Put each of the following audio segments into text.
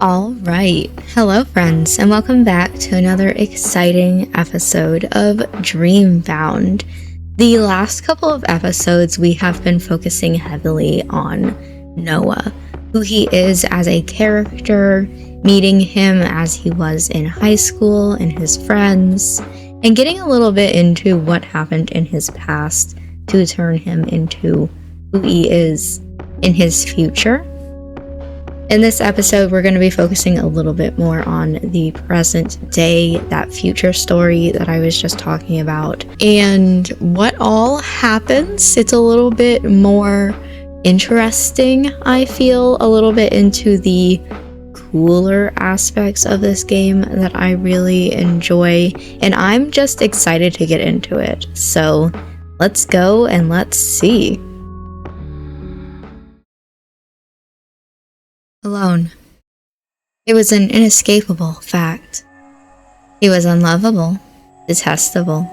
All right. Hello, friends, and welcome back to another exciting episode of Dreambound. The last couple of episodes, we have been focusing heavily on Noah, who he is as a character, meeting him as he was in high school and his friends, and getting a little bit into what happened in his past to turn him into who he is in his future. In this episode, we're going to be focusing a little bit more on the present day, that future story that I was just talking about, and what all happens. It's a little bit more interesting, I feel, a little bit into the cooler aspects of this game that I really enjoy, and I'm just excited to get into it. So let's go and let's see. Alone. It was an inescapable fact. He was unlovable, detestable,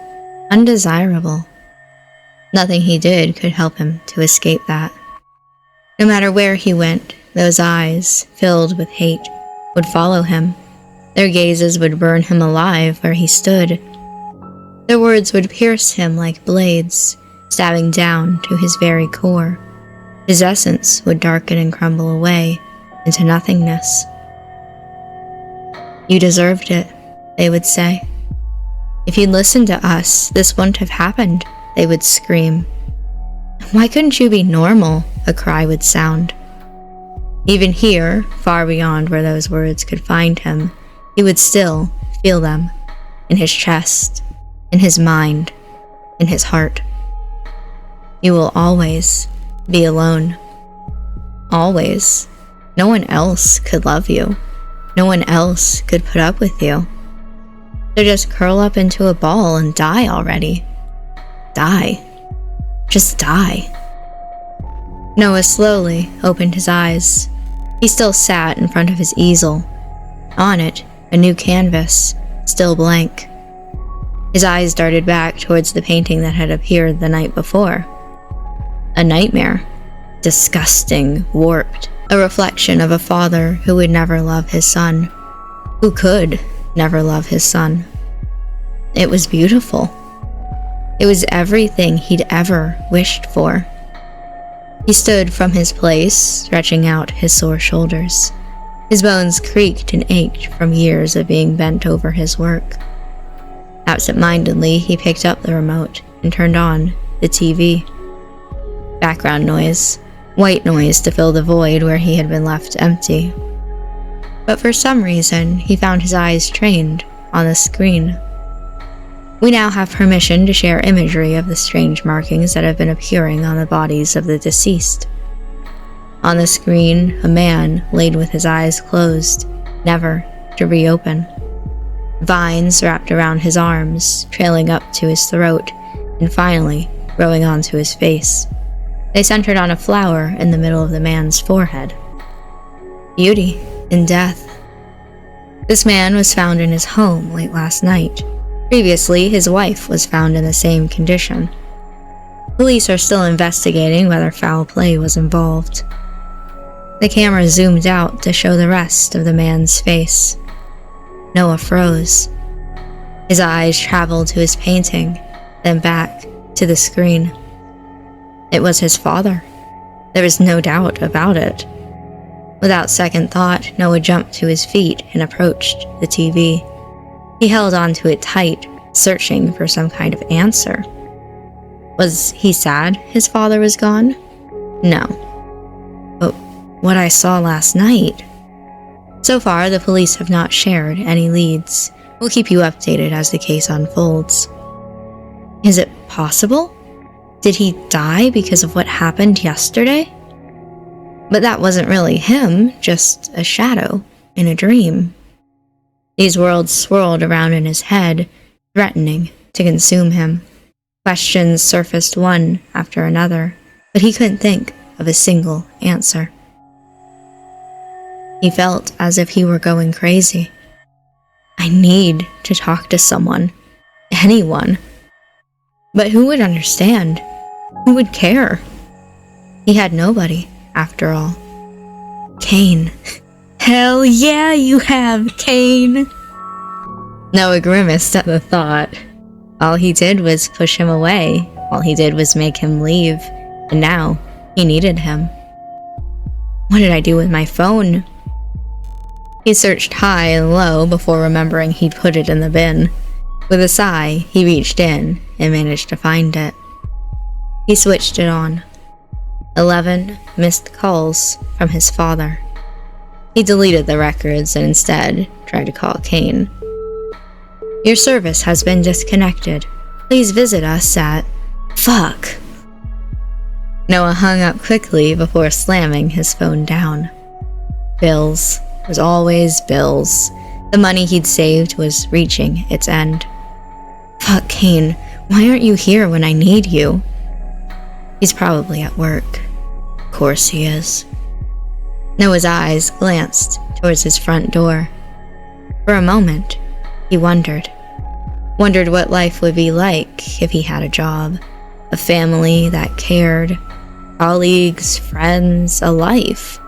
undesirable. Nothing he did could help him to escape that. No matter where he went, those eyes, filled with hate, would follow him. Their gazes would burn him alive where he stood. Their words would pierce him like blades, stabbing down to his very core. His essence would darken and crumble away into nothingness. You deserved it, they would say. If you'd listened to us, this wouldn't have happened, they would scream. Why couldn't you be normal? A cry would sound. Even here, far beyond where those words could find him, he would still feel them in his chest, in his mind, in his heart. You will always be alone. Always. No one else could love you. No one else could put up with you. So just curl up into a ball and die already. Die. Just die. Noah slowly opened his eyes. He still sat in front of his easel. On it, a new canvas, still blank. His eyes darted back towards the painting that had appeared the night before. A nightmare. Disgusting, warped. A reflection of a father who would never love his son. Who could never love his son. It was beautiful. It was everything he'd ever wished for. He stood from his place, stretching out his sore shoulders. His bones creaked and ached from years of being bent over his work. Absent-mindedly, he picked up the remote and turned on the TV. Background noise. White noise to fill the void where he had been left empty. But for some reason, he found his eyes trained on the screen. We now have permission to share imagery of the strange markings that have been appearing on the bodies of the deceased. On the screen, a man laid with his eyes closed, never to reopen. Vines wrapped around his arms, trailing up to his throat, and finally growing onto his face. They centered on a flower in the middle of the man's forehead. Beauty in death. This man was found in his home late last night. Previously, his wife was found in the same condition. Police are still investigating whether foul play was involved. The camera zoomed out to show the rest of the man's face. Noah froze. His eyes traveled to his painting, then back to the screen. It was his father. There was no doubt about it. Without second thought, Noah jumped to his feet and approached the TV. He held onto it tight, searching for some kind of answer. Was he sad his father was gone? No. But what I saw last night? So far, the police have not shared any leads. We'll keep you updated as the case unfolds. Is it possible? Did he die because of what happened yesterday? But that wasn't really him, just a shadow in a dream. These worlds swirled around in his head, threatening to consume him. Questions surfaced one after another, but he couldn't think of a single answer. He felt as if he were going crazy. I need to talk to someone. Anyone. But who would understand? Who would care? He had nobody, after all. Kaine. Hell yeah, you have, Kaine! Noah grimaced at the thought. All he did was push him away. All he did was make him leave. And now, he needed him. What did I do with my phone? He searched high and low before remembering he'd put it in the bin. With a sigh, he reached in and managed to find it. He switched it on. 11 missed calls from his father. He deleted the records and instead tried to call Kaine. Your service has been disconnected. Please visit us at... Fuck. Noah hung up quickly before slamming his phone down. Bills. There's always bills. The money he'd saved was reaching its end. Fuck, Kaine. Why aren't you here when I need you? He's probably at work. Of course he is. Noah's eyes glanced towards his front door. For a moment, he wondered what life would be like if he had a job, a family that cared, colleagues, friends, a life,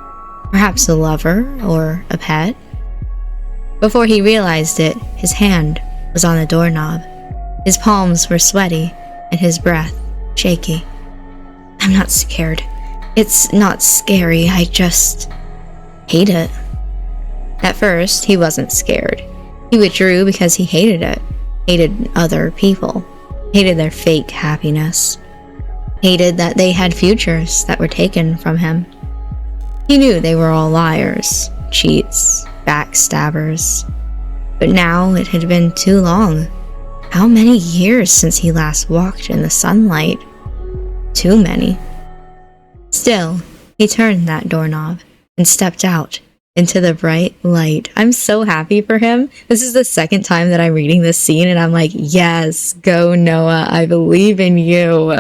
perhaps a lover or a pet. Before he realized it, his hand was on the doorknob. His palms were sweaty and his breath shaky. I'm not scared. It's not scary, I just hate it. At first, he wasn't scared. He withdrew because he hated it. Hated other people. Hated their fake happiness. Hated that they had futures that were taken from him. He knew they were all liars, cheats, backstabbers. But now it had been too long. How many years since he last walked in the sunlight? Too many. Still, he turned that doorknob and stepped out into the bright light. I'm so happy for him. This is the second time that I'm reading this scene and I'm like, yes, go Noah, I believe in you.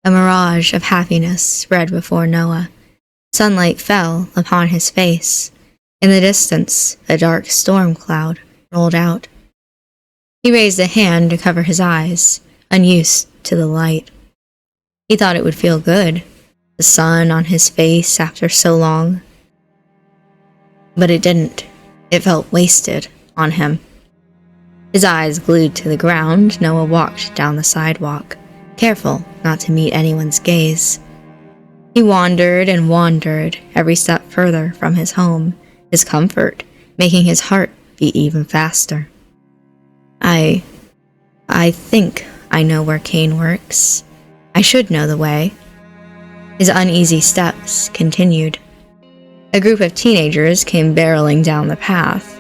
A mirage of happiness spread before Noah. Sunlight fell upon his face. In the distance, a dark storm cloud rolled out. He raised a hand to cover his eyes, unused to the light. He thought it would feel good, the sun on his face after so long. But it didn't. It felt wasted on him. His eyes glued to the ground, Noah walked down the sidewalk, careful not to meet anyone's gaze. He wandered and wandered, every step further from his home, his comfort, making his heart beat even faster. I think I know where Kaine works. I should know the way. His uneasy steps continued. A group of teenagers came barreling down the path.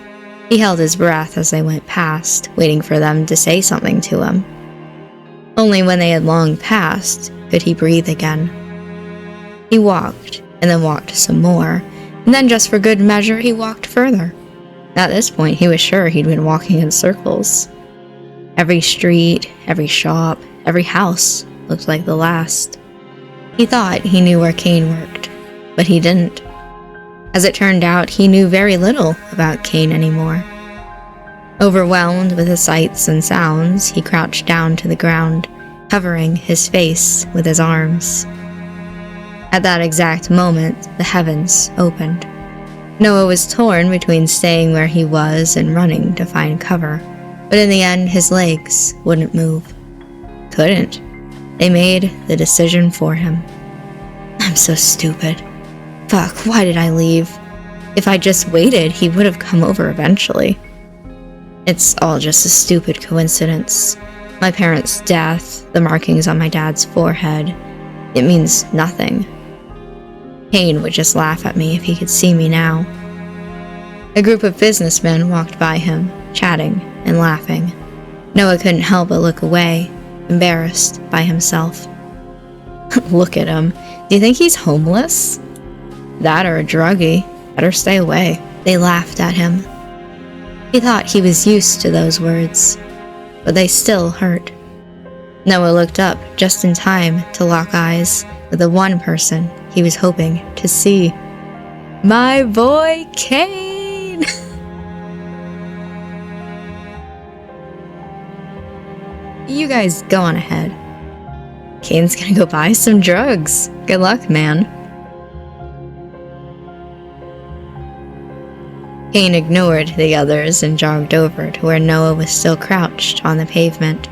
He held his breath as they went past, waiting for them to say something to him. Only when they had long passed could he breathe again. He walked, and then walked some more, and then just for good measure he walked further. At this point he was sure he'd been walking in circles. Every street, every shop, every house looked like the last. He thought he knew where Kaine worked, but he didn't. As it turned out, he knew very little about Kaine anymore. Overwhelmed with the sights and sounds, he crouched down to the ground, covering his face with his arms. At that exact moment, the heavens opened. Noah was torn between staying where he was and running to find cover, but in the end, his legs wouldn't move. Couldn't. They made the decision for him. I'm so stupid. Fuck, why did I leave? If I just waited, he would have come over eventually. It's all just a stupid coincidence. My parents' death, the markings on my dad's forehead. It means nothing. Kaine would just laugh at me if he could see me now. A group of businessmen walked by him, chatting and laughing. Noah couldn't help but look away, embarrassed by himself. Look at him. Do you think he's homeless? That or a druggie. Better stay away. They laughed at him. He thought he was used to those words, but they still hurt. Noah looked up just in time to lock eyes with the one person he was hoping to see. My boy Kaine! You guys go on ahead. Kaine's gonna go buy some drugs. Good luck, man. Kaine ignored the others and jogged over to where Noah was still crouched on the pavement.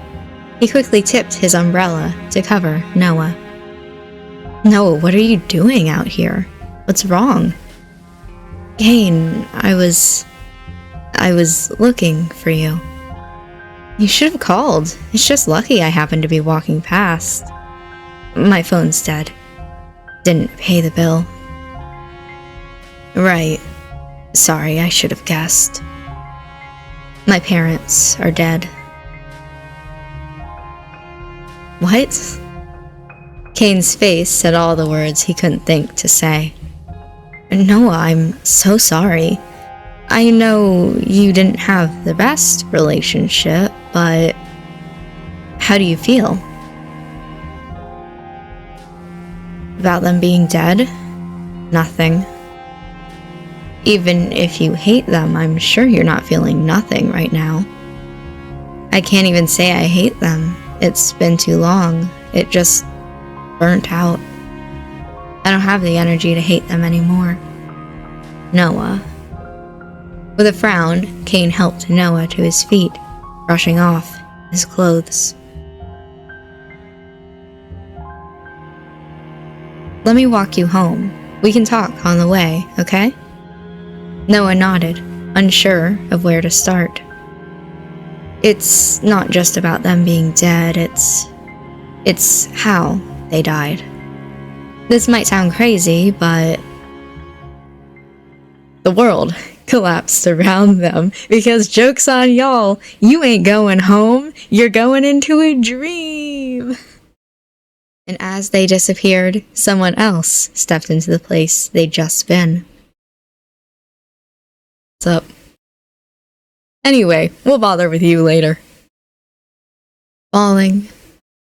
He quickly tipped his umbrella to cover Noah. Noah, what are you doing out here? What's wrong? Kaine, I was looking for you. You should have called. It's just lucky I happened to be walking past. My phone's dead. Didn't pay the bill. Right. Sorry, I should have guessed. My parents are dead. What? Kaine's face said all the words he couldn't think to say. Noah, I'm so sorry. I know you didn't have the best relationship, but how do you feel? About them being dead? Nothing. Even if you hate them, I'm sure you're not feeling nothing right now. I can't even say I hate them. It's been too long. It just burnt out. I don't have the energy to hate them anymore. Noah. With a frown, Kaine helped Noah to his feet, brushing off his clothes. Let me walk you home. We can talk on the way, okay? Noah nodded, unsure of where to start. It's not just about them being dead, it's how they died. This might sound crazy, but the world collapsed around them because joke's on y'all, you ain't going home, you're going into a dream. And as they disappeared, someone else stepped into the place they'd just been. What's up? Anyway, we'll bother with you later. Falling.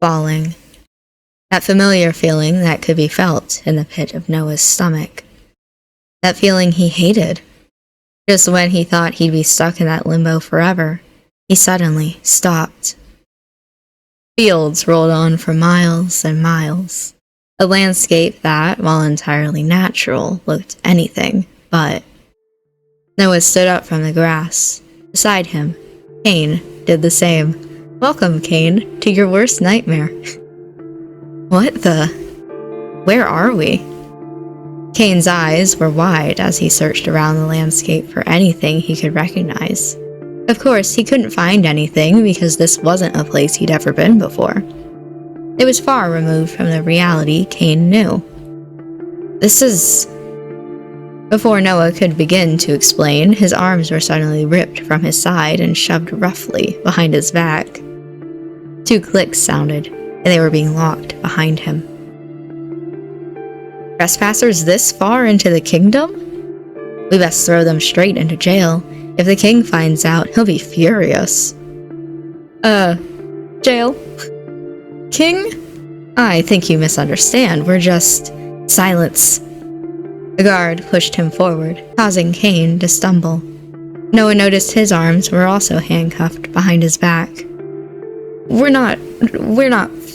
That familiar feeling that could be felt in the pit of Noah's stomach. That feeling he hated. Just when he thought he'd be stuck in that limbo forever, he suddenly stopped. Fields rolled on for miles and miles. A landscape that, while entirely natural, looked anything but. Noah stood up from the grass. Beside him, Kaine did the same. Welcome, Kaine, to your worst nightmare. What the? Where are we? Kaine's eyes were wide as he searched around the landscape for anything he could recognize. Of course, he couldn't find anything because this wasn't a place he'd ever been before. It was far removed from the reality Kaine knew. This is... Before Noah could begin to explain, his arms were suddenly ripped from his side and shoved roughly behind his back. 2 clicks sounded, and they were being locked behind him. Trespassers this far into the kingdom? We best throw them straight into jail. If the king finds out, he'll be furious. Jail? King? I think you misunderstand. We're just... Silence. The guard pushed him forward, causing Kaine to stumble. Noah noticed his arms were also handcuffed behind his back. We're not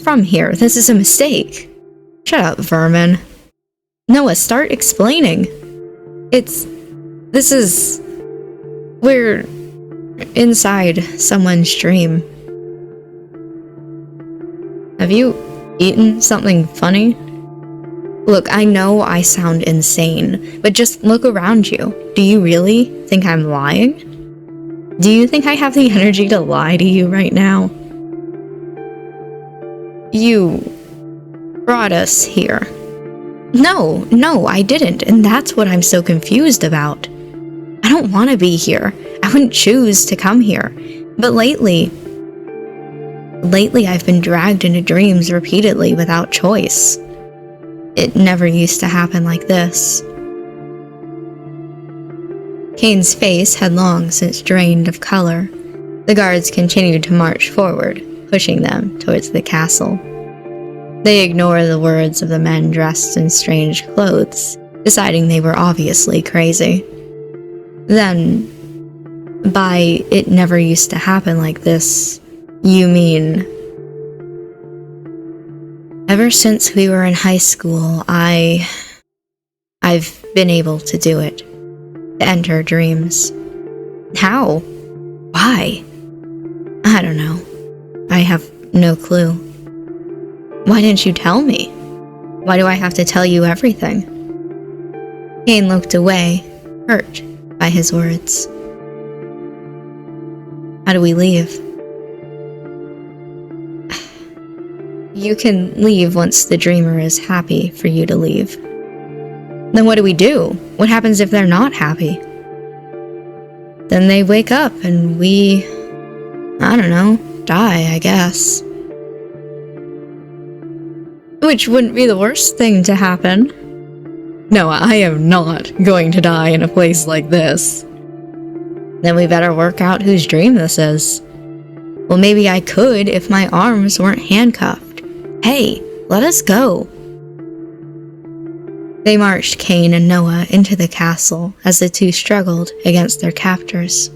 from here. This is a mistake. Shut up, vermin. Noah, start explaining. We're inside someone's dream. Have you eaten something funny? Look, I know I sound insane, but just look around you. Do you really think I'm lying? Do you think I have the energy to lie to you right now? You brought us here. No, I didn't, and that's what I'm so confused about. I don't want to be here. I wouldn't choose to come here. But lately I've been dragged into dreams repeatedly without choice. It never used to happen like this. Kaine's face had long since drained of color. The guards continued to march forward, pushing them towards the castle. They ignored the words of the men dressed in strange clothes, deciding they were obviously crazy. Then, by "it never used to happen like this," you mean... Ever since we were in high school, I've been able to do it. To enter dreams. How? Why? I don't know. I have no clue. Why didn't you tell me? Why do I have to tell you everything? Kaine looked away, hurt by his words. How do we leave? You can leave once the dreamer is happy for you to leave. Then what do we do? What happens if they're not happy? Then they wake up and we, I don't know, die, I guess. Which wouldn't be the worst thing to happen. No, I am not going to die in a place like this. Then we better work out whose dream this is. Well, maybe I could if my arms weren't handcuffed. Hey, let us go. They marched Kaine and Noah into the castle as the two struggled against their captors.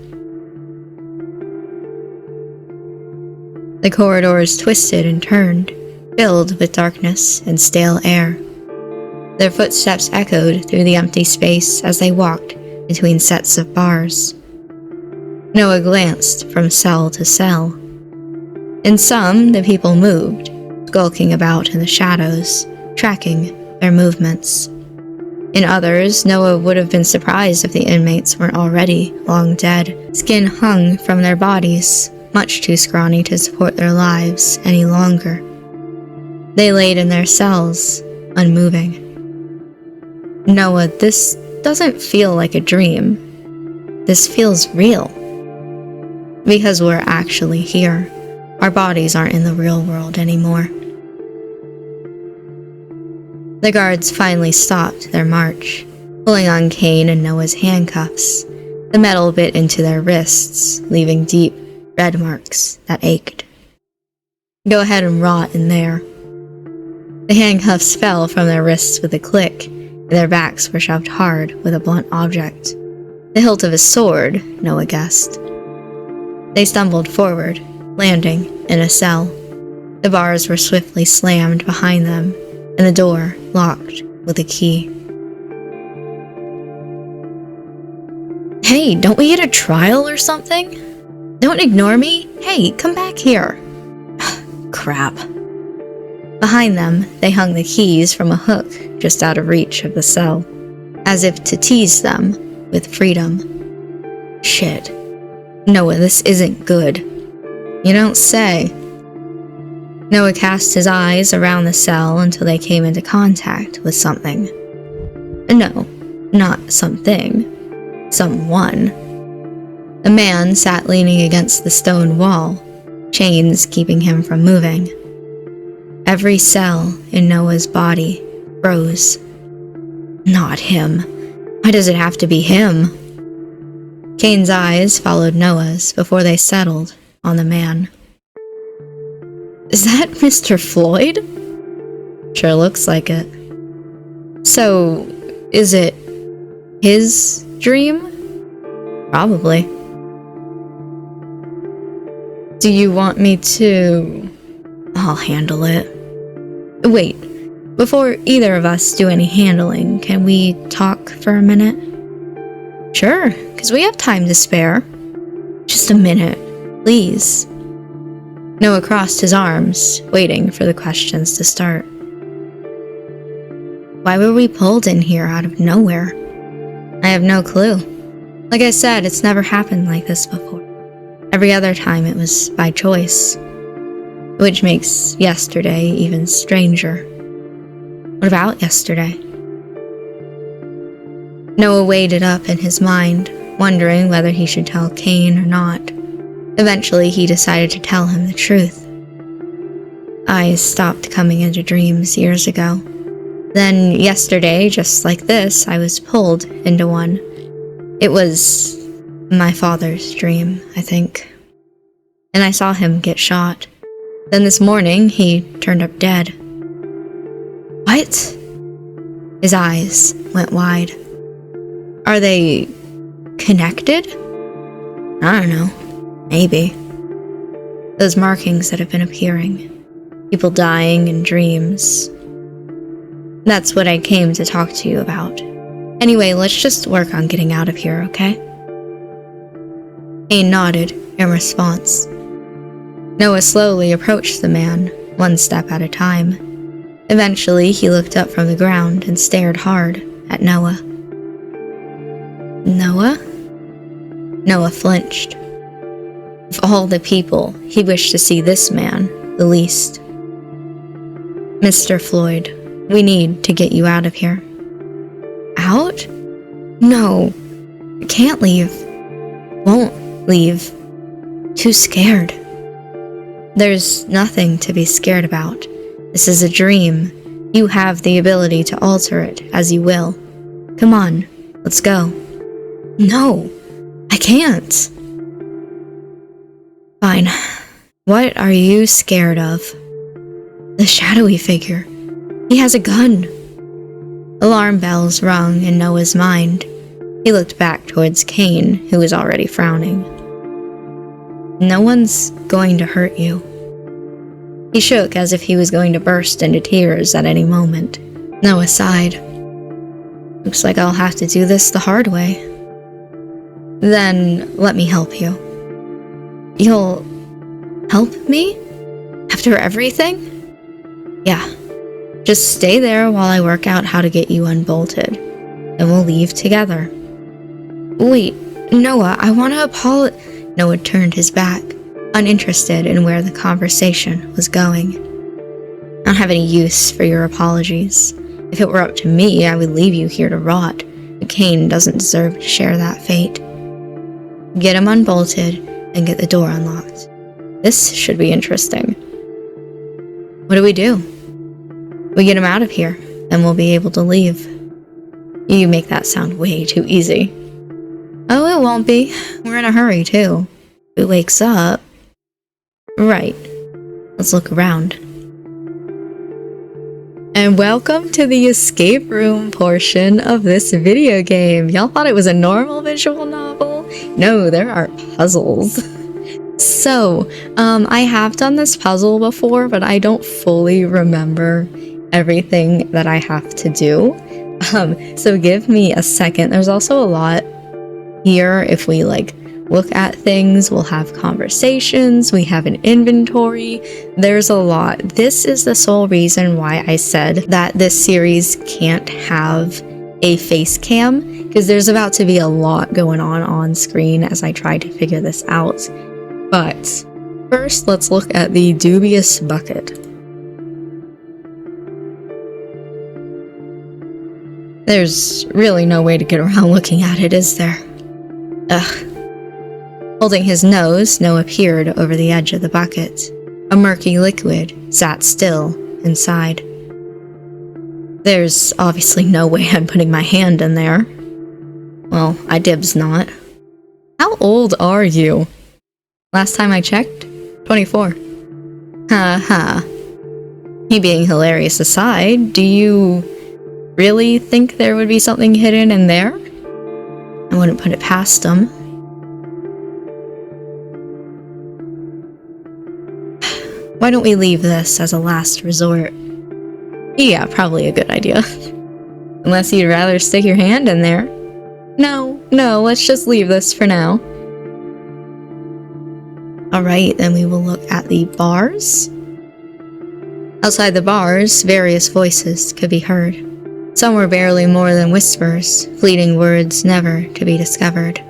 The corridors twisted and turned, filled with darkness and stale air. Their footsteps echoed through the empty space as they walked between sets of bars. Noah glanced from cell to cell. In some, the people moved, skulking about in the shadows, tracking their movements. In others, Noah would have been surprised if the inmates weren't already long dead. Skin hung from their bodies, much too scrawny to support their lives any longer. They laid in their cells, unmoving. Noah, this doesn't feel like a dream. This feels real. Because we're actually here. Our bodies aren't in the real world anymore. The guards finally stopped their march, pulling on Kaine and Noah's handcuffs. The metal bit into their wrists, leaving deep red marks that ached. Go ahead and rot in there. The handcuffs fell from their wrists with a click, and their backs were shoved hard with a blunt object. The hilt of a sword, Noah guessed. They stumbled forward, landing in a cell. The bars were swiftly slammed behind them, and the door locked with a key. Hey, don't we get a trial or something? Don't ignore me. Hey, come back here. Crap. Behind them, they hung the keys from a hook just out of reach of the cell, as if to tease them with freedom. Shit. Noah, this isn't good. You don't say. Noah cast his eyes around the cell until they came into contact with something. No, not something. Someone. A man sat leaning against the stone wall, chains keeping him from moving. Every cell in Noah's body froze. Not him. Why does it have to be him? Kaine's eyes followed Noah's before they settled on the man. Is that Mr. Floyd? Sure looks like it. So, is it his dream? Probably. Do you want me to... I'll handle it. Wait, before either of us do any handling, can we talk for a minute? Sure, because we have time to spare. Just a minute, please. Noah crossed his arms, waiting for the questions to start. Why were we pulled in here out of nowhere? I have no clue. Like I said, it's never happened like this before. Every other time it was by choice. Which makes yesterday even stranger. What about yesterday? Noah weighed it up in his mind, wondering whether he should tell Kaine or not. Eventually, he decided to tell him the truth. I stopped coming into dreams years ago. Then yesterday, just like this, I was pulled into one. It was my father's dream, I think. And I saw him get shot. Then this morning, he turned up dead. What? His eyes went wide. Are they connected? I don't know. Maybe. Those markings that have been appearing. People dying in dreams. That's what I came to talk to you about. Anyway, let's just work on getting out of here, okay? Kaine nodded in response. Noah slowly approached the man, one step at a time. Eventually, he looked up from the ground and stared hard at Noah. Noah? Noah flinched. Of all the people, he wished to see this man the least. Mr. Floyd, we need to get you out of here. Out? No. I can't leave. Won't leave. Too scared. There's nothing to be scared about. This is a dream. You have the ability to alter it as you will. Come on, let's go. No, I can't. Fine. What are you scared of? The shadowy figure. He has a gun. Alarm bells rung in Noah's mind. He looked back towards Kaine, who was already frowning. No one's going to hurt you. He shook as if he was going to burst into tears at any moment. Noah sighed. Looks like I'll have to do this the hard way. Then let me help you. You'll help me? After everything? Yeah. Just stay there while I work out how to get you unbolted. Then we'll leave together. Wait, Noah, I want to apologize. Noah turned his back, uninterested in where the conversation was going. I don't have any use for your apologies. If it were up to me, I would leave you here to rot, but Kaine doesn't deserve to share that fate. Get him unbolted and get the door unlocked. This should be interesting. What do? We get him out of here, then we'll be able to leave. You make that sound way too easy. Oh, it won't be. We're in a hurry, too. If it wakes up... Right. Let's look around. And welcome to the escape room portion of this video game. Y'all thought it was a normal visual novel? No, there are puzzles. So, I have done this puzzle before, but I don't fully remember everything that I have to do. So give me a second. There's also a lot here. If we look at things, we'll have conversations, we have an inventory. There's a lot. This is the sole reason why I said that this series can't have a face cam, because there's about to be a lot going on screen as I try to figure this out. But first, let's look at the dubious bucket. There's really no way to get around looking at it, is there? Ugh. Holding his nose, Noah peered over the edge of the bucket. A murky liquid sat still inside. There's obviously no way I'm putting my hand in there. Well, I dibs not. How old are you? Last time I checked, 24. Ha. Me being hilarious aside, do you really think there would be something hidden in there? I wouldn't put it past them. Why don't we leave this as a last resort? Yeah, probably a good idea. Unless you'd rather stick your hand in there. No, let's just leave this for now. Alright, then we will look at the bars. Outside the bars, various voices could be heard. Some were barely more than whispers, fleeting words never to be discovered.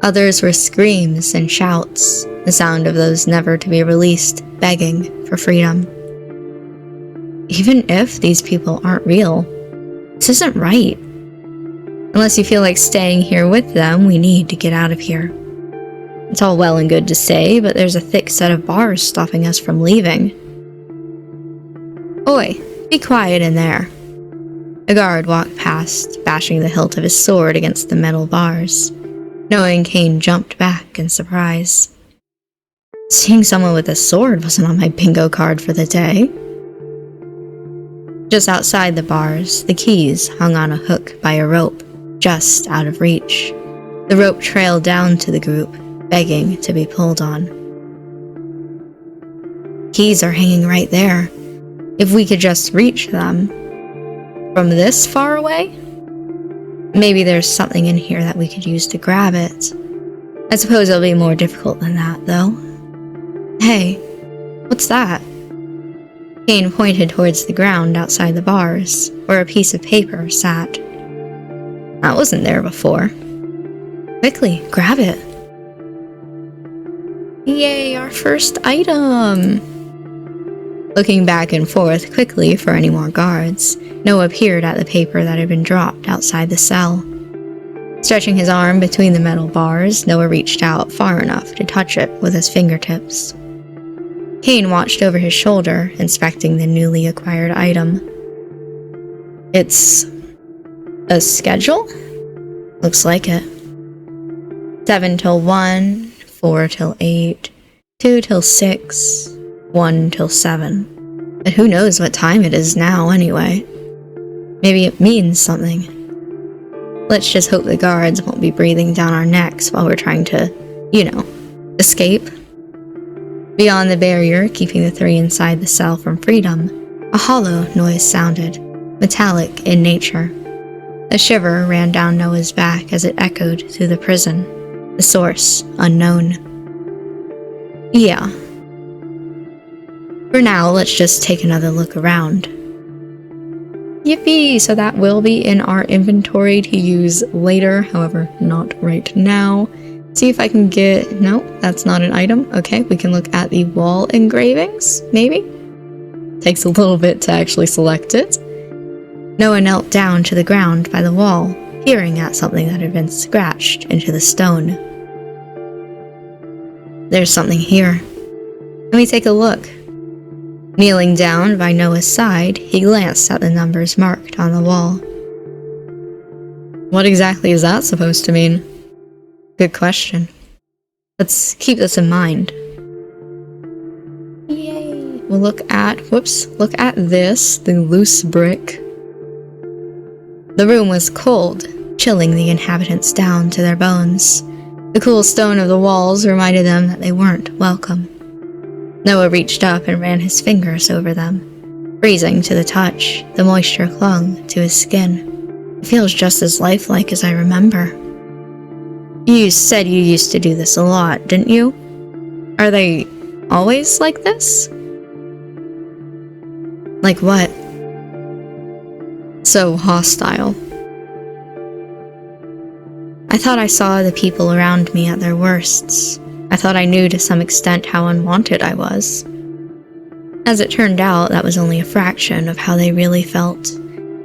Others were screams and shouts, the sound of those never to be released, begging for freedom. Even if these people aren't real, this isn't right. Unless you feel like staying here with them, we need to get out of here. It's all well and good to say, but there's a thick set of bars stopping us from leaving. Oi, be quiet in there. A guard walked past, bashing the hilt of his sword against the metal bars. Knowing Kaine jumped back in surprise. Seeing someone with a sword wasn't on my bingo card for the day. Just outside the bars, the keys hung on a hook by a rope, just out of reach. The rope trailed down to the group, begging to be pulled on. Keys are hanging right there. If we could just reach them from this far away, maybe there's something in here that we could use to grab it. I suppose it'll be more difficult than that, though. Hey, what's that? Kaine pointed towards the ground outside the bars, where a piece of paper sat. That wasn't there before. Quickly, grab it. Yay, our first item! Looking back and forth quickly for any more guards, Noah peered at the paper that had been dropped outside the cell. Stretching his arm between the metal bars, Noah reached out far enough to touch it with his fingertips. Kaine watched over his shoulder, inspecting the newly acquired item. It's a schedule? Looks like it. 7 till 1, 4 till 8, 2 till 6, 1 till 7. But who knows what time it is now, anyway. Maybe it means something. Let's just hope the guards won't be breathing down our necks while we're trying to, escape. Beyond the barrier, keeping the three inside the cell from freedom, a hollow noise sounded, metallic in nature. A shiver ran down Noah's back as it echoed through the prison, the source unknown. Yeah. For now, let's just take another look around. Yippee! So that will be in our inventory to use later, however, not right now. See if I can get... No, that's not an item. Okay, we can look at the wall engravings, maybe? Takes a little bit to actually select it. Noah knelt down to the ground by the wall, peering at something that had been scratched into the stone. There's something here. Let me take a look. Kneeling down by Noah's side, he glanced at the numbers marked on the wall. What exactly is that supposed to mean? Good question. Let's keep this in mind. Yay! We'll look at this, the loose brick. The room was cold, chilling the inhabitants down to their bones. The cool stone of the walls reminded them that they weren't welcome. Noah reached up and ran his fingers over them. Freezing to the touch, the moisture clung to his skin. It feels just as lifelike as I remember. You said you used to do this a lot, didn't you? Are they always like this? Like what? So hostile. I thought I saw the people around me at their worsts. I thought I knew to some extent how unwanted I was. As it turned out, that was only a fraction of how they really felt.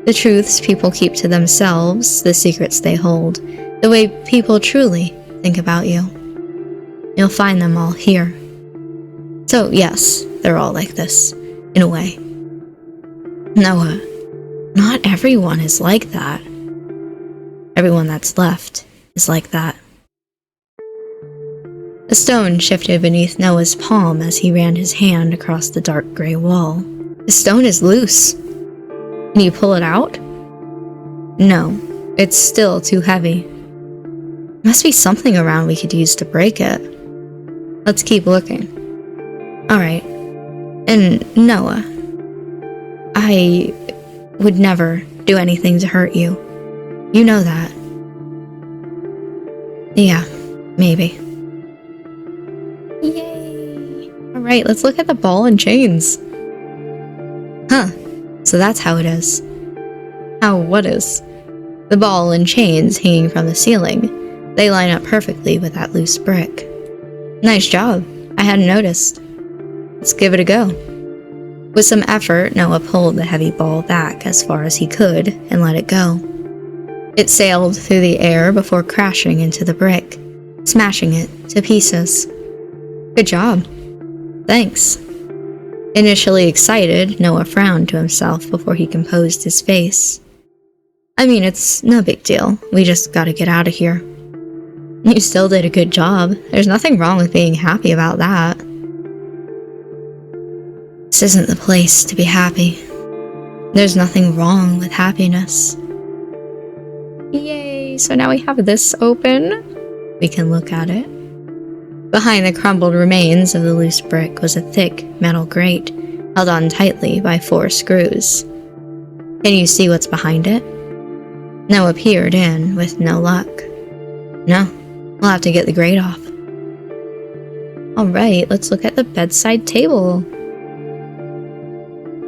The truths people keep to themselves, the secrets they hold, the way people truly think about you. You'll find them all here. So yes, they're all like this, in a way. Noah, not everyone is like that. Everyone that's left is like that. A stone shifted beneath Noah's palm as he ran his hand across the dark gray wall. The stone is loose. Can you pull it out? No, it's still too heavy. Must be something around we could use to break it. Let's keep looking. Alright. And Noah, I would never do anything to hurt you. You know that. Yeah, maybe. Yay! Alright, let's look at the ball and chains. Huh, so that's how it is. What is? The ball and chains hanging from the ceiling. They line up perfectly with that loose brick. Nice job. I hadn't noticed. Let's give it a go. With some effort, Noah pulled the heavy ball back as far as he could and let it go. It sailed through the air before crashing into the brick, smashing it to pieces. Good job. Thanks. Initially excited, Noah frowned to himself before he composed his face. I mean, it's no big deal. We just gotta get out of here. You still did a good job. There's nothing wrong with being happy about that. This isn't the place to be happy. There's nothing wrong with happiness. Yay! So now we have this open. We can look at it. Behind the crumbled remains of the loose brick was a thick metal grate, held on tightly by 4 screws. Can you see what's behind it? Noah peered in with no luck. No, we'll have to get the grate off. Alright, let's look at the bedside table.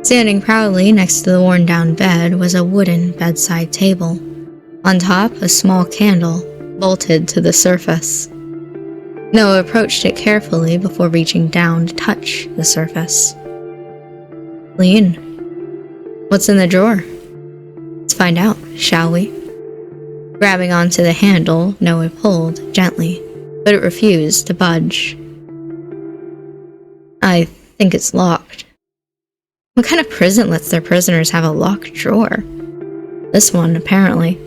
Standing proudly next to the worn-down bed was a wooden bedside table. On top, a small candle, bolted to the surface. Noah approached it carefully before reaching down to touch the surface. Clean. What's in the drawer? Let's find out, shall we? Grabbing onto the handle, Noah pulled gently, but it refused to budge. I think it's locked. What kind of prison lets their prisoners have a locked drawer? This one, apparently.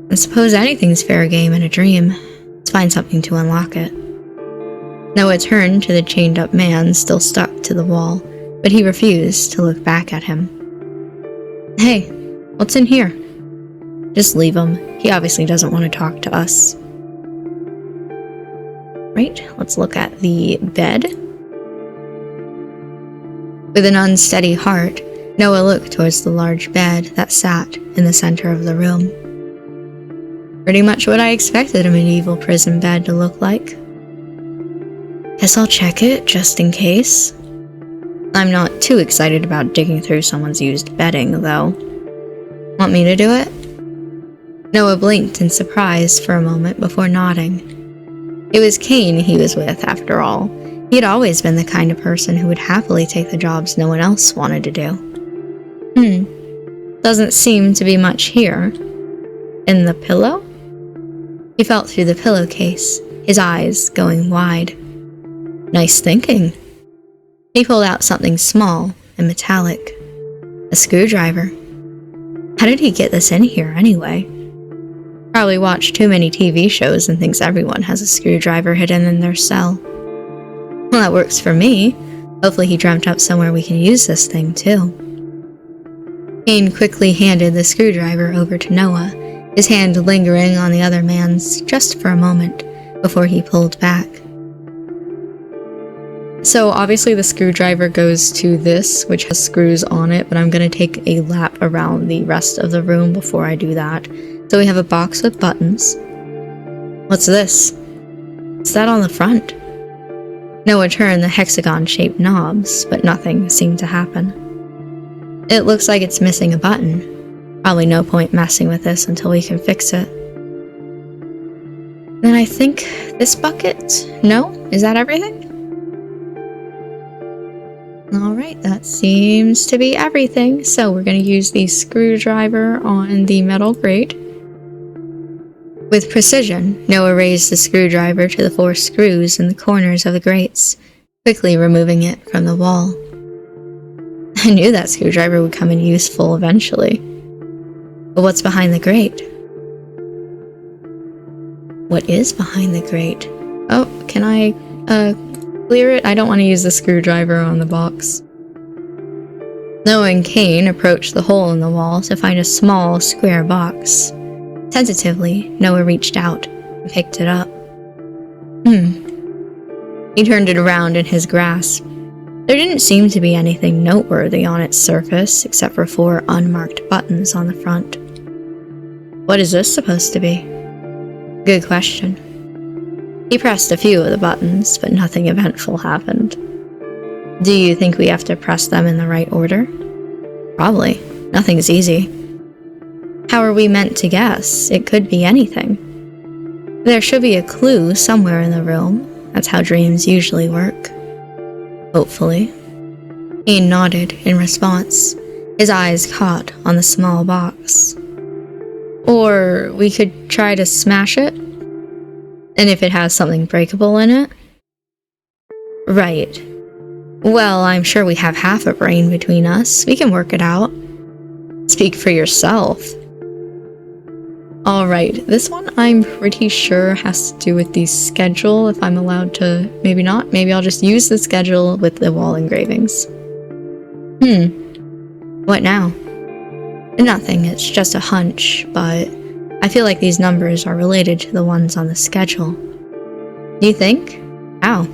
I suppose anything's fair game in a dream. Let's find something to unlock it. Noah turned to the chained-up man still stuck to the wall, but he refused to look back at him. Hey, what's in here? Just leave him. He obviously doesn't want to talk to us. Right, let's look at the bed. With an unsteady heart, Noah looked towards the large bed that sat in the center of the room. Pretty much what I expected a medieval prison bed to look like. Guess I'll check it just in case. I'm not too excited about digging through someone's used bedding, though. Want me to do it? Noah blinked in surprise for a moment before nodding. It was Kaine he was with, after all. He had always been the kind of person who would happily take the jobs no one else wanted to do. Doesn't seem to be much here. In the pillow? He felt through the pillowcase, his eyes going wide. Nice thinking. He pulled out something small and metallic. A screwdriver. How did he get this in here anyway? Probably watched too many TV shows and thinks everyone has a screwdriver hidden in their cell. Well, that works for me. Hopefully he dreamt up somewhere we can use this thing too. Kaine quickly handed the screwdriver over to Noah, his hand lingering on the other man's just for a moment before he pulled back. So obviously the screwdriver goes to this, which has screws on it, but I'm going to take a lap around the rest of the room before I do that. So we have a box with buttons. What's this? What's that on the front? Noah turned the hexagon-shaped knobs, but nothing seemed to happen. It looks like it's missing a button. Probably no point messing with this until we can fix it. Then I think this bucket? No? Is that everything? Alright, that seems to be everything. So we're going to use the screwdriver on the metal grate. With precision, Noah raised the screwdriver to the 4 screws in the corners of the grates, quickly removing it from the wall. I knew that screwdriver would come in useful eventually. But what's behind the grate? What is behind the grate? Oh, can I, clear it? I don't want to use the screwdriver on the box. Noah and Kaine approached the hole in the wall to find a small, square box. Tentatively, Noah reached out and picked it up. He turned it around in his grasp. There didn't seem to be anything noteworthy on its surface, except for 4 unmarked buttons on the front. What is this supposed to be? Good question. He pressed a few of the buttons, but nothing eventful happened. Do you think we have to press them in the right order? Probably. Nothing's easy. How are we meant to guess? It could be anything. There should be a clue somewhere in the room. That's how dreams usually work. Hopefully. Kaine nodded in response, his eyes caught on the small box. Or we could try to smash it? And if it has something breakable in it? Right. Well, I'm sure we have half a brain between us. We can work it out. Speak for yourself. Alright, this one I'm pretty sure has to do with the schedule, if I'm allowed to. Maybe not. Maybe I'll just use the schedule with the wall engravings. What now? Nothing, it's just a hunch, but I feel like these numbers are related to the ones on the schedule. Do you think? How?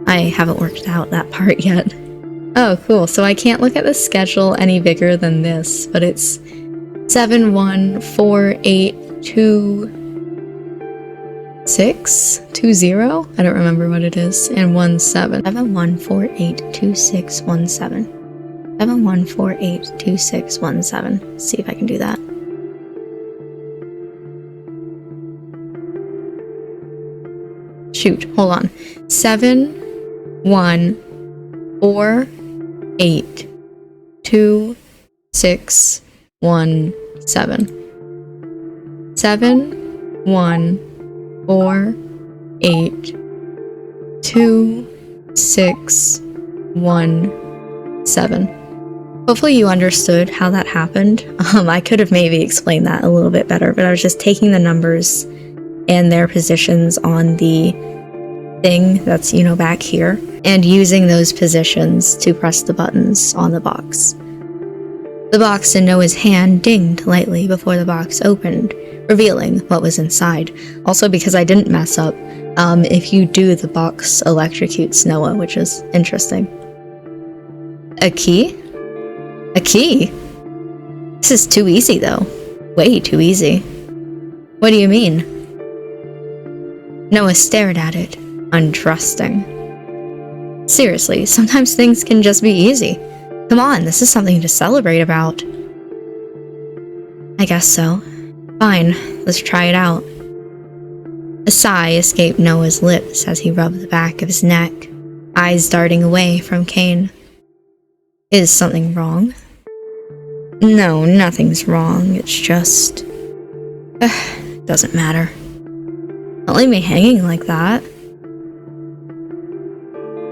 I haven't worked out that part yet. Oh, cool. So I can't look at the schedule any bigger than this, but it's 71482620. I don't remember what it is. And 17. 71482617. 71482617. See if I can do that. Shoot, hold on. 71482617. 71482617. Hopefully you understood how that happened. I could have maybe explained that a little bit better, but I was just taking the numbers and their positions on the thing that's, you know, back here, and using those positions to press the buttons on the box. The box in Noah's hand dinged lightly before the box opened, revealing what was inside. Also, because I didn't mess up, if you do, the box electrocutes Noah, which is interesting. A key? A key? This is too easy, though. Way too easy. What do you mean? Noah stared at it, untrusting. Seriously, sometimes things can just be easy. Come on, this is something to celebrate about. I guess so. Fine, let's try it out. A sigh escaped Noah's lips as he rubbed the back of his neck, eyes darting away from Kaine. Is something wrong? No, nothing's wrong, it's just... doesn't matter. Don't leave me hanging like that.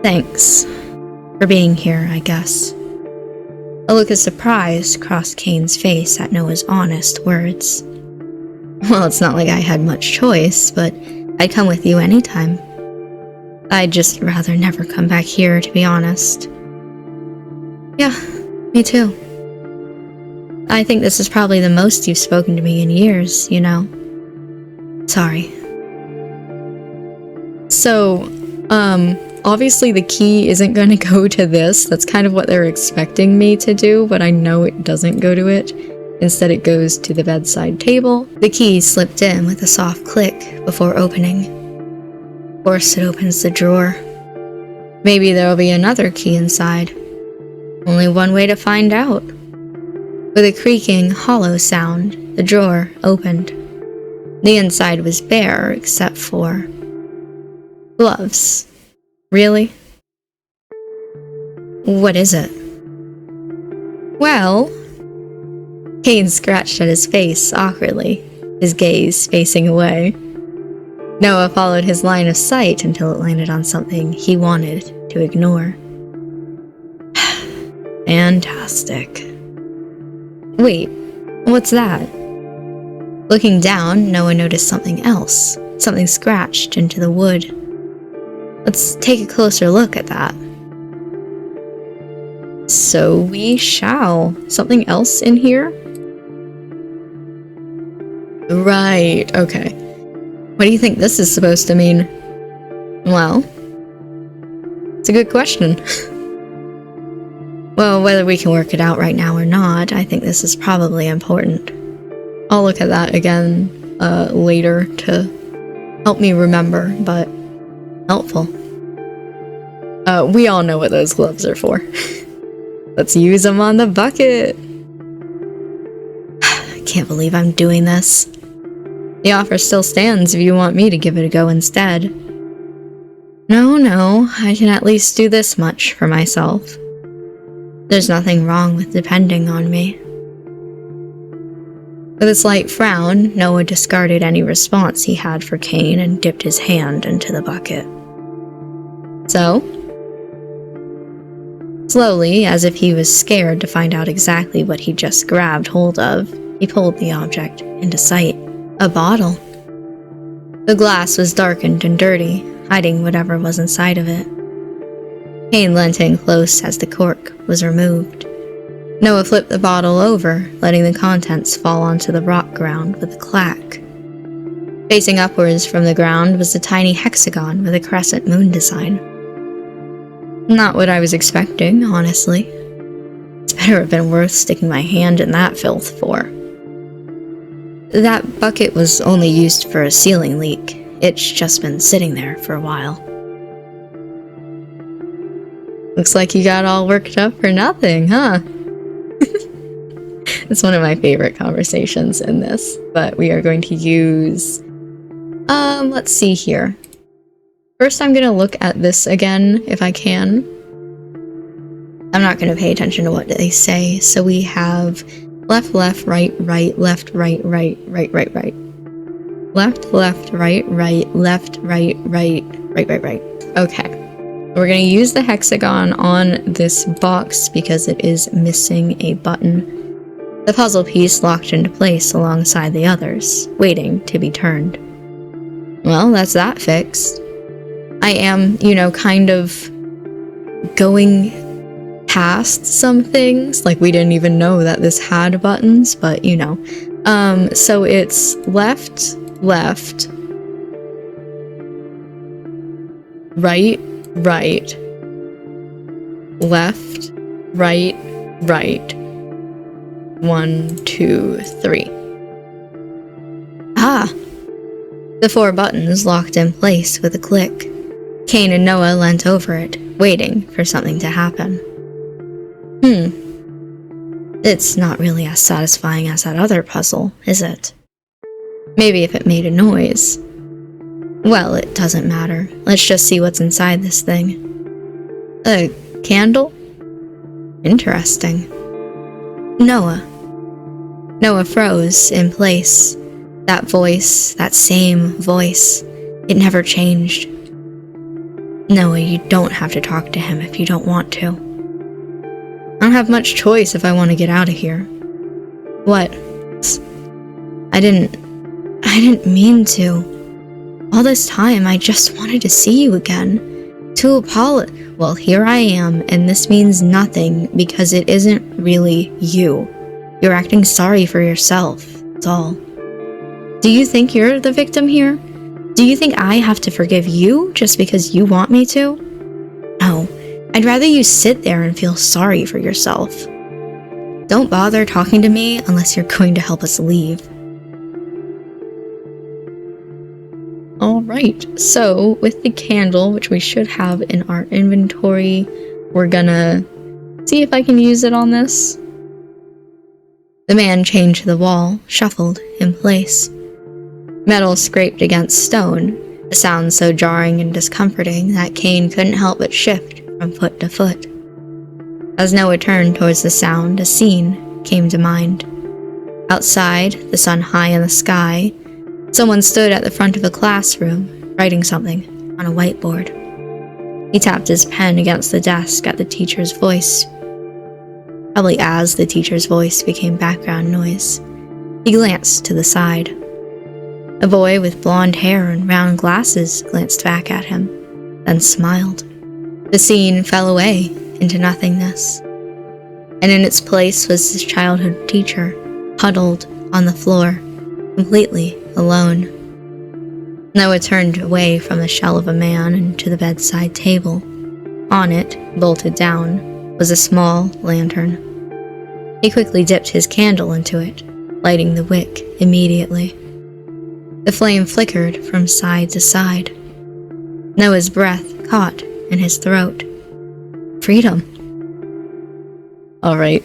Thanks for being here, I guess. A look of surprise crossed Kaine's face at Noah's honest words. Well, it's not like I had much choice, but I'd come with you anytime. I'd just rather never come back here, to be honest. Yeah, me too. I think this is probably the most you've spoken to me in years, you know. Sorry. So, obviously the key isn't going to go to this. That's kind of what they're expecting me to do, but I know it doesn't go to it. Instead, it goes to the bedside table. The key slipped in with a soft click before opening. Of course, it opens the drawer. Maybe there'll be another key inside. Only one way to find out. With a creaking, hollow sound, the drawer opened. The inside was bare except for gloves. Really? What is it? Well... Kaine scratched at his face awkwardly, his gaze facing away. Noah followed his line of sight until it landed on something he wanted to ignore. Fantastic. Wait, what's that? Looking down, Noah noticed something else, something scratched into the wood. Let's take a closer look at that. So we shall. Something else in here? Right, okay. What do you think this is supposed to mean? Well, it's a good question. Well, whether we can work it out right now or not, I think this is probably important. I'll look at that again later to help me remember, but helpful. We all know what those gloves are for. Let's use them on the bucket. I can't believe I'm doing this. The offer still stands if you want me to give it a go instead. No, I can at least do this much for myself. There's nothing wrong with depending on me. With a slight frown, Noah discarded any response he had for Kaine and dipped his hand into the bucket. So? Slowly, as if he was scared to find out exactly what he just grabbed hold of, he pulled the object into sight. A bottle. The glass was darkened and dirty, hiding whatever was inside of it. Kaine leant in close as the cork was removed. Noah flipped the bottle over, letting the contents fall onto the rock ground with a clack. Facing upwards from the ground was a tiny hexagon with a crescent moon design. Not what I was expecting, honestly. It's better have been worth sticking my hand in that filth for. That bucket was only used for a ceiling leak. It's just been sitting there for a while. Looks like you got all worked up for nothing, huh? It's one of my favorite conversations in this, but we are going to use... let's see here. First, I'm gonna look at this again, if I can. I'm not gonna pay attention to what they say, so we have left, left, right, right, left, right, right, right, right, right. Left, left, right, right, left, right, right, right, right, right. Okay. We're gonna use the hexagon on this box because it is missing a button. The puzzle piece locked into place alongside the others, waiting to be turned. Well, that's that fixed. I am, kind of going past some things. Like, we didn't even know that this had buttons, but so it's left, left, right, right, left, right, right. 1, 2, 3. Ah! The 4 buttons locked in place with a click. Kaine and Noah leant over it, waiting for something to happen. It's not really as satisfying as that other puzzle, is it? Maybe if it made a noise. Well, it doesn't matter. Let's just see what's inside this thing. A candle? Interesting. Noah froze in place. That voice, that same voice, it never changed. Noah, you don't have to talk to him if you don't want to. I don't have much choice if I want to get out of here. What? I didn't mean to. All this time, I just wanted to see you again. To apologize. Well, here I am, and this means nothing because it isn't really you. You're acting sorry for yourself, that's all. Do you think you're the victim here? Do you think I have to forgive you just because you want me to? No, I'd rather you sit there and feel sorry for yourself. Don't bother talking to me unless you're going to help us leave. Alright, so with the candle, which we should have in our inventory, we're gonna see if I can use it on this. The man chained to the wall shuffled in place. Metal scraped against stone, a sound so jarring and discomforting that Kaine couldn't help but shift from foot to foot. As Noah turned towards the sound, a scene came to mind. Outside, the sun high in the sky, someone stood at the front of a classroom, writing something on a whiteboard. He tapped his pen against the desk at the teacher's voice. Probably as the teacher's voice became background noise. He glanced to the side. A boy with blonde hair and round glasses glanced back at him, then smiled. The scene fell away into nothingness, and in its place was his childhood teacher, huddled on the floor, completely alone. Noah turned away from the shell of a man and to the bedside table. On it, bolted down, was a small lantern. He quickly dipped his candle into it, lighting the wick immediately. The flame flickered from side to side. Noah's breath caught in his throat. Freedom. Alright,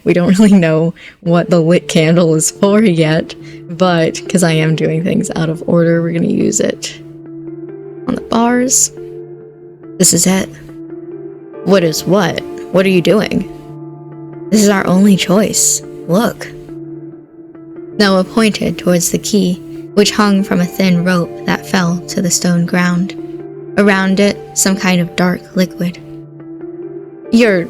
we don't really know what the lit candle is for yet, but because I am doing things out of order, we're going to use it on the bars. This is it. What is what? What are you doing? This is our only choice. Look. Noah pointed towards the key, which hung from a thin rope that fell to the stone ground. Around it, some kind of dark liquid. You're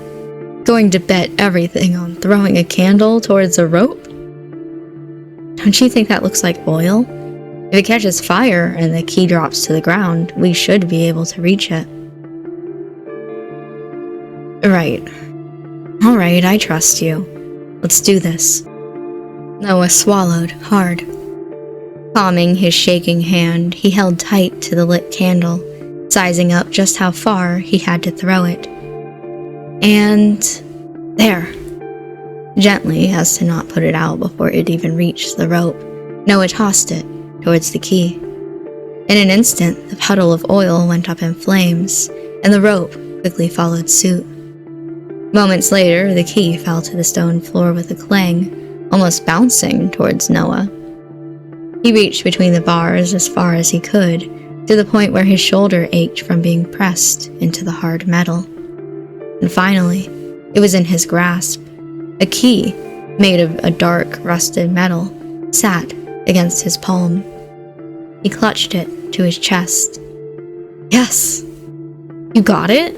going to bet everything on throwing a candle towards a rope? Don't you think that looks like oil? If it catches fire and the key drops to the ground, we should be able to reach it. Right. Alright, I trust you. Let's do this. Noah swallowed hard. Calming his shaking hand, he held tight to the lit candle, sizing up just how far he had to throw it. And there. Gently, as to not put it out before it even reached the rope, Noah tossed it towards the key. In an instant, the puddle of oil went up in flames, and the rope quickly followed suit. Moments later, the key fell to the stone floor with a clang, almost bouncing towards Noah. He reached between the bars as far as he could, to the point where his shoulder ached from being pressed into the hard metal. And finally, it was in his grasp. A key, made of a dark, rusted metal, sat against his palm. He clutched it to his chest. Yes! You got it?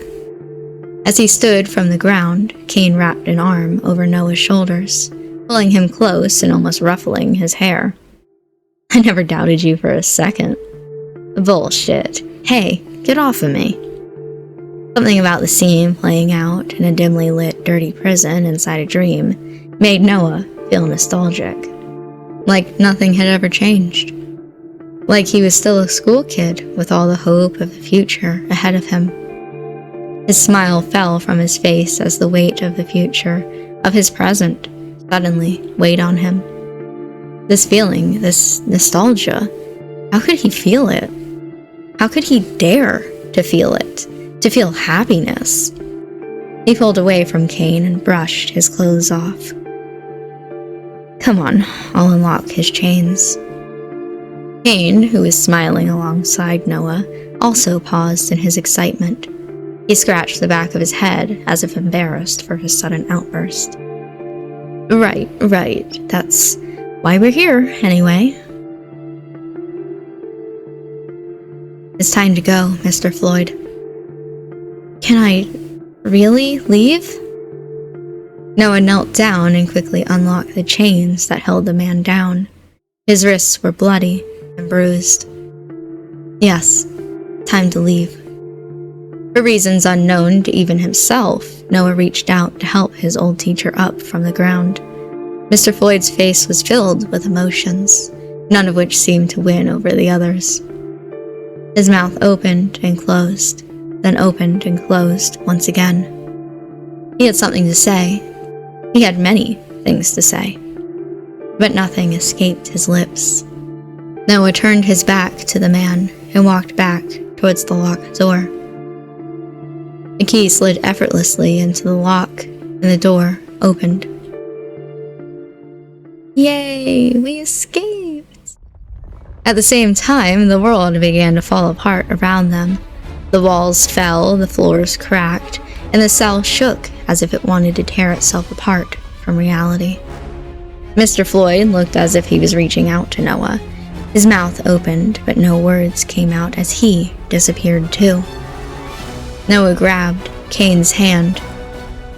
As he stood from the ground, Kaine wrapped an arm over Noah's shoulders, pulling him close and almost ruffling his hair. I never doubted you for a second. Bullshit. Hey, get off of me. Something about the scene playing out in a dimly lit, dirty prison inside a dream made Noah feel nostalgic. Like nothing had ever changed. Like he was still a school kid with all the hope of the future ahead of him. His smile fell from his face as the weight of the future, of his present, suddenly weighed on him. This feeling, this nostalgia, how could he feel it? How could he dare to feel it? To feel happiness? He pulled away from Kaine and brushed his clothes off. Come on, I'll unlock his chains. Kaine, who was smiling alongside Noah, also paused in his excitement. He scratched the back of his head as if embarrassed for his sudden outburst. Right. That's why we're here, anyway. It's time to go, Mr. Floyd. Can I really leave? Noah knelt down and quickly unlocked the chains that held the man down. His wrists were bloody and bruised. Yes, time to leave. For reasons unknown to even himself, Noah reached out to help his old teacher up from the ground. Mr. Floyd's face was filled with emotions, none of which seemed to win over the others. His mouth opened and closed, then opened and closed once again. He had something to say. He had many things to say. But nothing escaped his lips. Noah turned his back to the man and walked back towards the locked door. The key slid effortlessly into the lock, and the door opened. Yay, we escaped! At the same time, the world began to fall apart around them. The walls fell, the floors cracked, and the cell shook as if it wanted to tear itself apart from reality. Mr. Floyd looked as if he was reaching out to Noah. His mouth opened, but no words came out as he disappeared too. Noah grabbed Kaine's hand.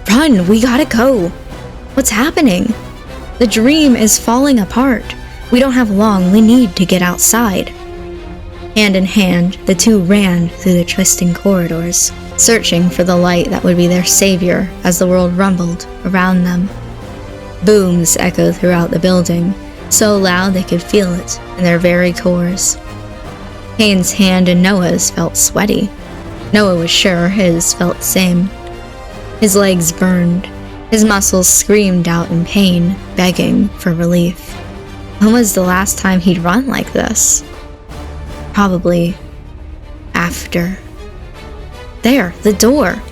Run, we gotta go! What's happening? The dream is falling apart. We don't have long, we need to get outside. Hand in hand, the two ran through the twisting corridors, searching for the light that would be their savior as the world rumbled around them. Booms echoed throughout the building, so loud they could feel it in their very cores. Kaine's hand in Noah's felt sweaty. Noah was sure his felt the same. His legs burned. His muscles screamed out in pain, begging for relief. When was the last time he'd run like this? Probably after. There, the door!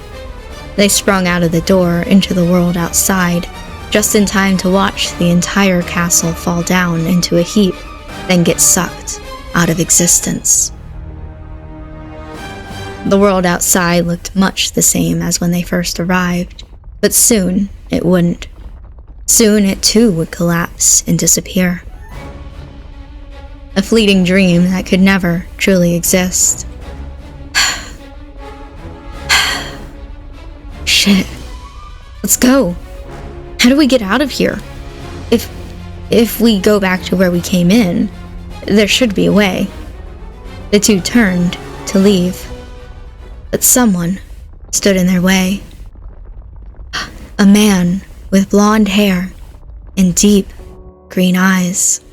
They sprung out of the door into the world outside, just in time to watch the entire castle fall down into a heap, then get sucked out of existence. The world outside looked much the same as when they first arrived, but soon it wouldn't. Soon it too would collapse and disappear. A fleeting dream that could never truly exist. Shit. Let's go. How do we get out of here? If we go back to where we came in, there should be a way. The two turned to leave, but someone stood in their way. A man with blonde hair and deep green eyes.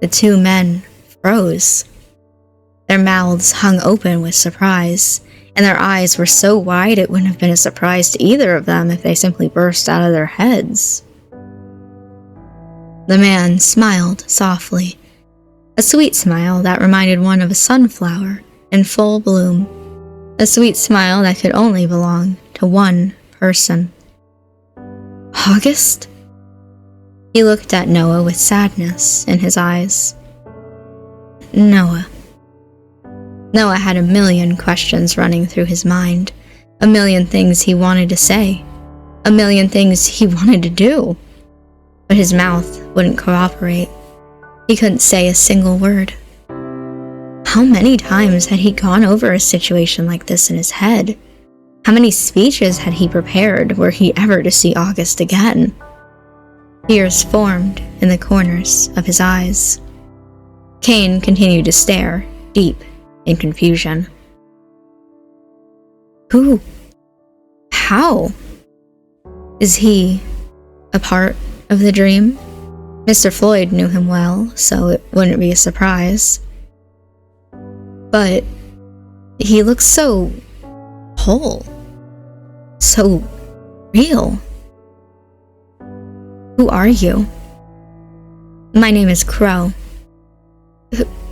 The two men froze. Their mouths hung open with surprise, and their eyes were so wide it wouldn't have been a surprise to either of them if they simply burst out of their heads. The man smiled softly, a sweet smile that reminded one of a sunflower in full bloom, a sweet smile that could only belong to one person. August? He looked at Noah with sadness in his eyes. Noah. Noah had a million questions running through his mind, a million things he wanted to say, a million things he wanted to do. But his mouth wouldn't cooperate. He couldn't say a single word. How many times had he gone over a situation like this in his head? How many speeches had he prepared were he ever to see August again? Tears formed in the corners of his eyes. Kaine continued to stare, deep in confusion. Who? How? Is he a part of the dream? Mr. Floyd knew him well, so it wouldn't be a surprise. But he looks so whole, so real. Who are you? My name is Crow.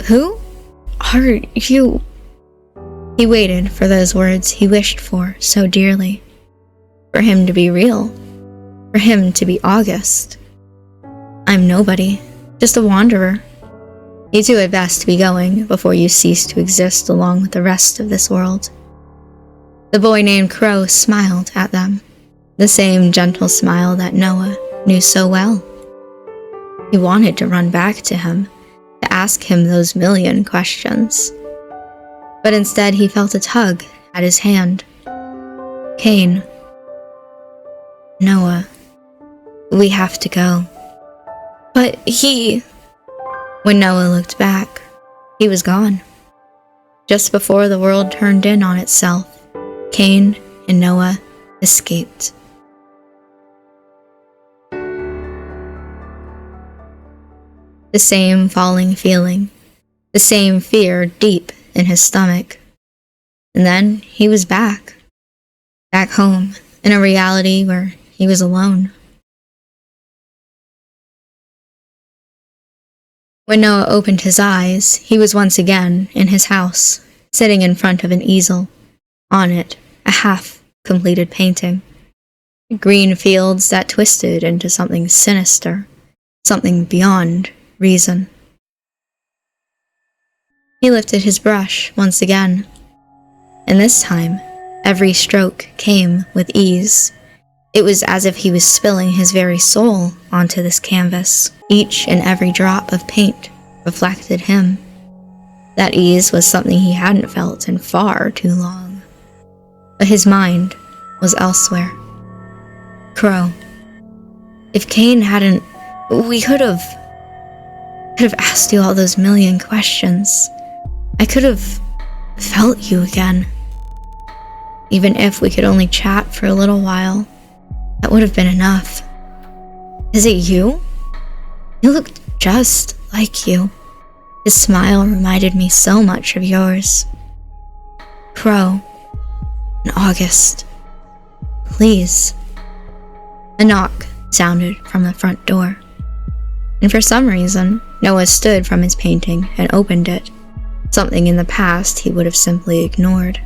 Who are you? He waited for those words he wished for so dearly. For him to be real. For him to be August. I'm nobody, just a wanderer. You two had best be going before you cease to exist along with the rest of this world. The boy named Crow smiled at them, the same gentle smile that Noah knew so well. He wanted to run back to him, to ask him those million questions. But instead he felt a tug at his hand. Kaine. Noah. We have to go. But he... When Noah looked back, he was gone. Just before the world turned in on itself, Kaine and Noah escaped. The same falling feeling, the same fear deep in his stomach. And then he was back home, in a reality where he was alone. When Noah opened his eyes, he was once again in his house, sitting in front of an easel. On it, a half-completed painting. Green fields that twisted into something sinister, something beyond reason. He lifted his brush once again, and this time, every stroke came with ease. It was as if he was spilling his very soul onto this canvas. Each and every drop of paint reflected him. That ease was something he hadn't felt in far too long. But his mind was elsewhere. Crow. If Kaine hadn't... We could have asked you all those million questions. I could have felt you again. Even if we could only chat for a little while, that would have been enough. Is it you? You looked just like you. His smile reminded me so much of yours. Crow. And August. Please. A knock sounded from the front door. And for some reason, Noah stood from his painting and opened it. Something in the past he would have simply ignored.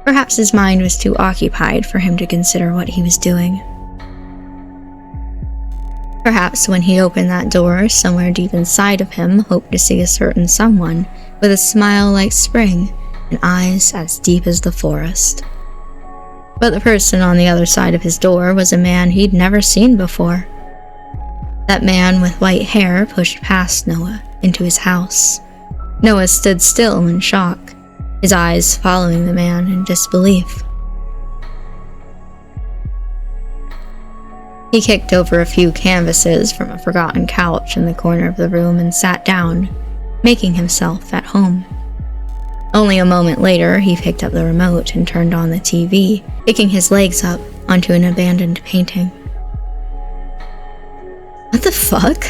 Perhaps his mind was too occupied for him to consider what he was doing. Perhaps when he opened that door, somewhere deep inside of him hoped to see a certain someone with a smile like spring and eyes as deep as the forest. But the person on the other side of his door was a man he'd never seen before. That man with white hair pushed past Noah into his house. Noah stood still in shock, his eyes following the man in disbelief. He kicked over a few canvases from a forgotten couch in the corner of the room and sat down, making himself at home. Only a moment later, he picked up the remote and turned on the TV, kicking his legs up onto an abandoned painting. What the fuck?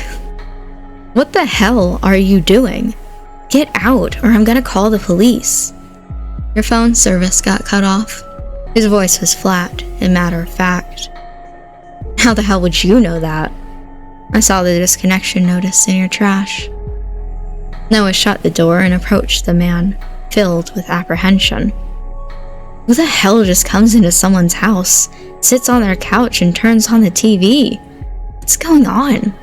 What the hell are you doing? Get out, or I'm gonna call the police. Your phone service got cut off. His voice was flat and matter-of-fact. How the hell would you know that? I saw the disconnection notice in your trash. Noah shut the door and approached the man, filled with apprehension. Who the hell just comes into someone's house, sits on their couch, and turns on the TV? What's going on?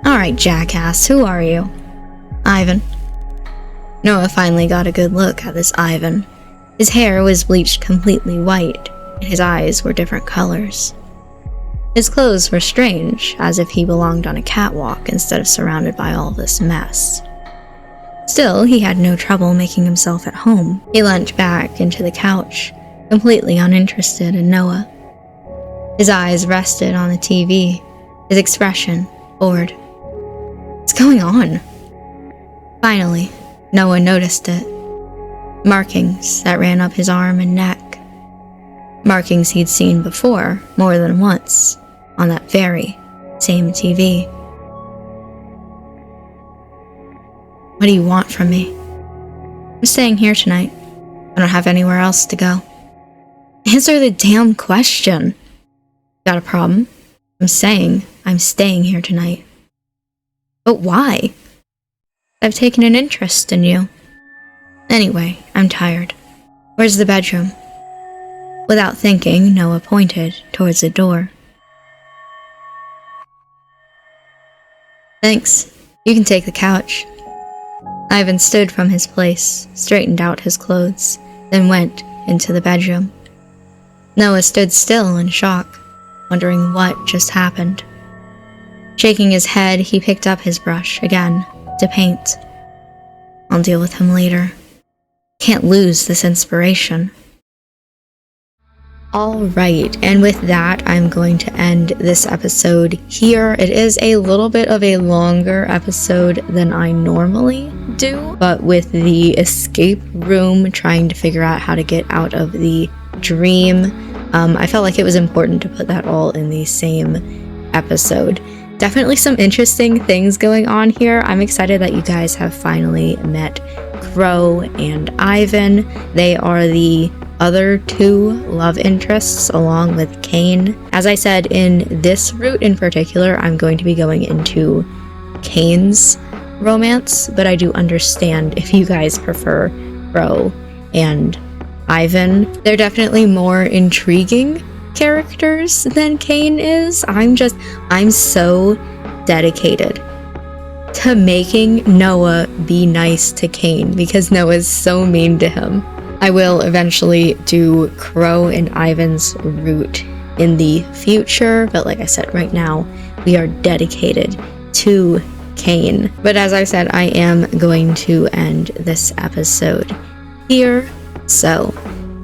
Alright, jackass, who are you? Ivan. Noah finally got a good look at this Ivan. His hair was bleached completely white, and his eyes were different colors. His clothes were strange, as if he belonged on a catwalk instead of surrounded by all this mess. Still, he had no trouble making himself at home. He leant back into the couch, completely uninterested in Noah. His eyes rested on the TV, his expression bored. What's going on? Finally, Noah noticed it. Markings that ran up his arm and neck. Markings he'd seen before, more than once, on that very same TV. What do you want from me? I'm staying here tonight. I don't have anywhere else to go. Answer the damn question. Got a problem? I'm saying I'm staying here tonight. But why? I've taken an interest in you. Anyway, I'm tired. Where's the bedroom? Without thinking, Noah pointed towards the door. Thanks. You can take the couch. Ivan stood from his place, straightened out his clothes, then went into the bedroom. Noah stood still in shock, wondering what just happened. Shaking his head, he picked up his brush again to paint. I'll deal with him later. Can't lose this inspiration. Alright, and with that, I'm going to end this episode here. It is a little bit of a longer episode than I normally do, but with the escape room, trying to figure out how to get out of the dream, I felt like it was important to put that all in the same episode. Definitely some interesting things going on here. I'm excited that you guys have finally met Crow and Ivan. They are the other two love interests along with Kaine. As I said, in this route in particular, I'm going to be going into Kaine's romance, but I do understand if you guys prefer Crow and Ivan. They're definitely more intriguing characters than Kaine is. I'm so dedicated to making Noah be nice to Kaine because Noah's so mean to him. I will eventually do Crow and Ivan's route in the future, but like I said, right now we are dedicated to Kaine. But as I said, I am going to end this episode here. So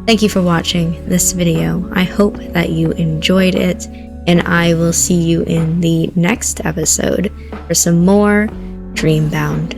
thank you for watching this video. I hope that you enjoyed it, and I will see you in the next episode for some more Dreambound.